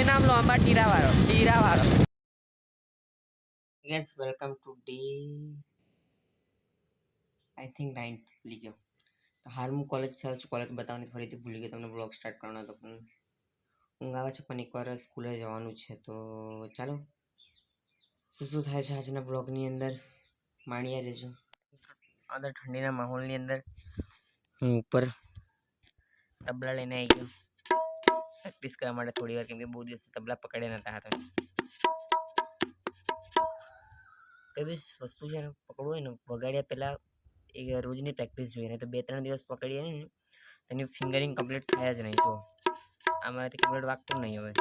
આજથી નામ લો અંબા ટીરાવાળો yes welcome today I think 9th ભૂલી ગયો. તો હાલ હું કોલેજ થયો છું. કોલેજ બતાવવાની ફરીથી ભૂલી ગયો. તમને બ્લોગ સ્ટાર્ટ કરવાનો હતો પણ ઊંઘ આવે છે, પણ એકવાર સ્કૂલે જવાનું છે. તો ચાલો શું થાય છે આજના બ્લોગની અંદર માણ્યા રહેજો. અંદર ઠંડીના માહોલની અંદર હું ઉપર તબલા લઈને આવી ગયો પ્રેક્ટિસ કરવા માટે થોડી વાર, કેમ કે બહુ દિવસ તબલા પકડ્યા નતા હાથે. કઈ બી વસ્તુ છે ને પકડવું હોય ને વગાડ્યા પહેલા એ રોજની પ્રેક્ટિસ જોઈએ, ને તો 2-3 દિવસ પકડીએ ને તેની ફિંગરિંગ કમ્પ્લીટ થાય જ નહીં. જો આમાંથી કમ્પ્લીટ વાગતું નહીં. હવે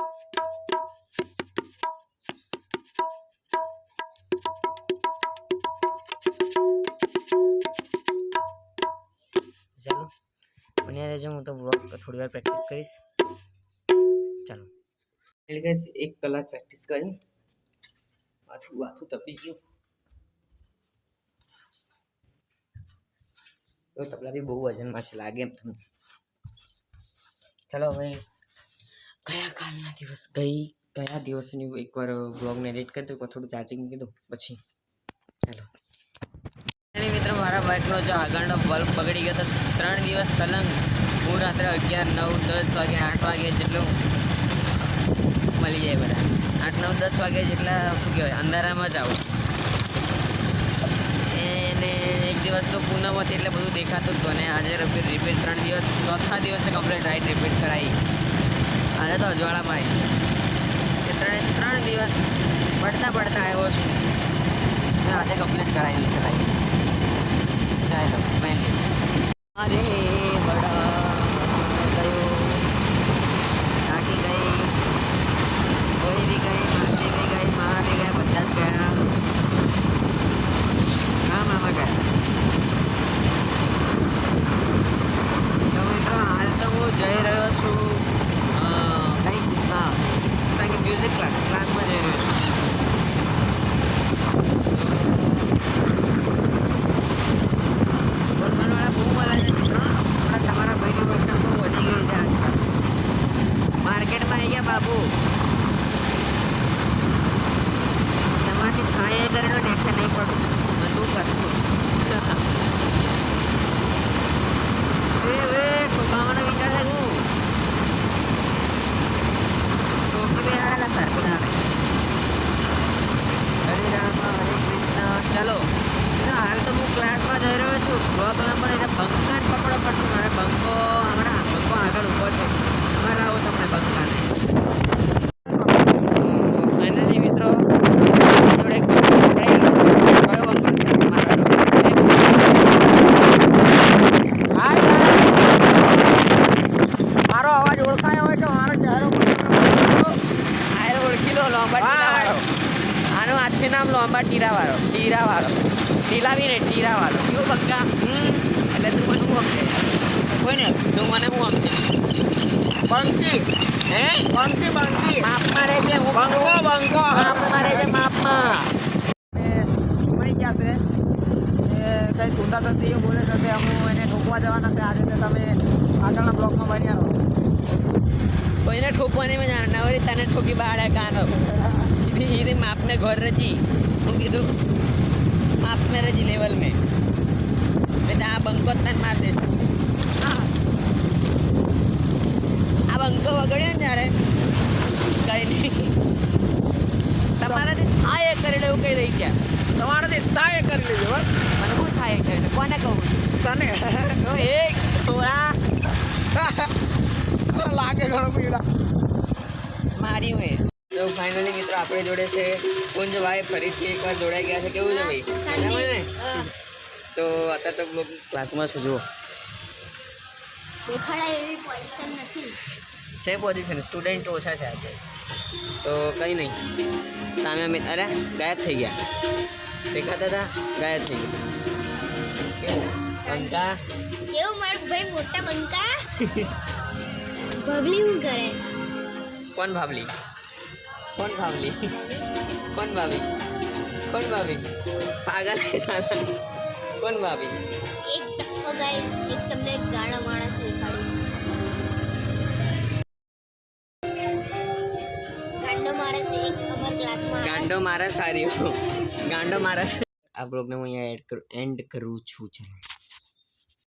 ચાલો બન્યા રહેજો, હું તો વ્લોગ થોડી વાર પ્રેક્ટિસ કરીશ. ચાલો એટલે ગાઈસ 1 કલાક પ્રેક્ટિસ કરી, માથું તપી ગયું. તો તબલા બી બહુ વજનમાં છે લાગે એમ તમને. ચાલો હવે ગયા દિવસની એકવાર બ્લોગને એડિટ કરી દઉં, થોડું ચાર્જિંગ મૂકી દઉં પછી. ચાલો મિત્રો, મારા બાઇકનો જો આગળનો બલ્બ બગડી ગયો તો 3 દિવસ સલંગ હું રાત્રે 11, 9, 10 વાગે 8 વાગે જેટલું મળી જાય બધા. 8, 9, 10 વાગે જેટલા શું કહેવાય અંધારામાં જ આવું. એને એક દિવસ તો પૂનમ હતી એટલે બધું દેખાતું જ હતું, અને આજે રિપીટ 3 દિવસ, ચોથા દિવસે કમ્પ્લીટ રાઈડ રિપીટ કરાવી. આજે તો અજવાળામાં આવી 3 દિવસ પડતા આવ્યો છું, આજે કમ્પ્લીટ કરાવી છે લાઈફ. ચાલો પહેલી અરે બડા ગયો, કાકી ગઈ, કોઈ બી ગઈ, માસી બી ગઈ, મા બી ગયા, બધા જ ગયા. હા મામા ગયા. તો મિત્રો હાલ તો હું જઈ રહ્યો છું મ્યુઝિક ક્લાસમાં જઈ રહ્યો છું. બોલવાળા બહુ મળે છે મિત્રો. તમારા ભાઈની વસ્તુ બહુ વધી ગઈ છે આજકાલ. માર્કેટમાં આવી ગયા બાબુ. તમારાથી થાય એ કરેલો ટેન્શન નહીં પડતું, બધું કરતું. ઠોકાવાનો વિચાર છે હું હરે રામ હરે કૃષ્ણ. ચાલો હાલ તો હું ક્લાસમાં જઈ રહ્યો છું. બ્લોગ પણ એટલે બંકાન પકડવો પડશે મારે. બંકો આગળ ઊભો છે. અમારે આવો તમને બંકાન. ફાઇનલી મિત્રો જોડે પકડાયેલો. કયો બંકો છે મારો? મારો અવાજ ઓળખાયો હોય તો મારો ચહેરો ઓળખી લો. લોંબા ટીરાવાળો. આનું આજથી નામ લોંબા ટીરાવાળો. ટીલાવી ને ટીરાવાળો. કેવું બંકા? એટલે તું મને હું સમજે? કોઈ ને તું મને હું સમજે? બંકી. હે બંકી માપમાં રહેજે. હું બંકો માપમાં રહેજે, માપમાં. મળી ગયા છે એ કઈ ઊંધા થતી એવું બોલે છે. હું એને ઠોકવા જવાના છે. આજે તમે આગળના બ્લોકમાં બન્યા રહો. કોઈને ઠોકવાની મજા નવરી તને ઠોકી બહાર કાનો સીધી માપને ઘર રજી. હું કીધું માપ में रजी लेवल में बेटा આ બંકો તને માર દેશે. આ બંકો વગડ્યો ને ત્યારે કઈ નહીં. તમારાથી થાય કરી લેવું કઈ રહી ગયા. તમારાથી થાય કરી લેજો. મને શું થાય કરી લે? કોને કહું? તને એક થોડા લાગે ઘણો પીડા મારી હોય. તો ફાઇનલી મિત્રો આપણે જોડે છે કુંજભાઈ. ફરીથી એકવાર જોડાઈ ગયા છે. કેવું છે ભાઈ? મજામાં ને? તો અત્યારે તો બ્લોગ ક્લાસમાં છું. જુઓ દેખાડાય એવી પોઝિશન નથી છે. પોઝિશન સ્ટુડન્ટ ઓછા છે આજે. તો કંઈ નહીં. સામે અમે અરે ગાયબ થઈ ગયા. દેખાતા હતા ગાયબ થઈ ગયા. કેવું બંકા? કેવું મારું ભાઈ મોટા બંકા? બબલી હું કરે? કોણ ભાવલી? કોણ ભાવલી? કોણ ભાભી? કોણ ભાભી? પાગલ કોણ ભાભી? એક ધક્કો ગાઈસ, એક તમને એક ગાળા માણસ શીખવાડી. ગાંડો મારે છે એક અમારા ક્લાસમાં ગાંડો મારા સારી ગાંડો મારા આ બ્લોગને હું અહીંયા એન્ડ કરું છું ચાલો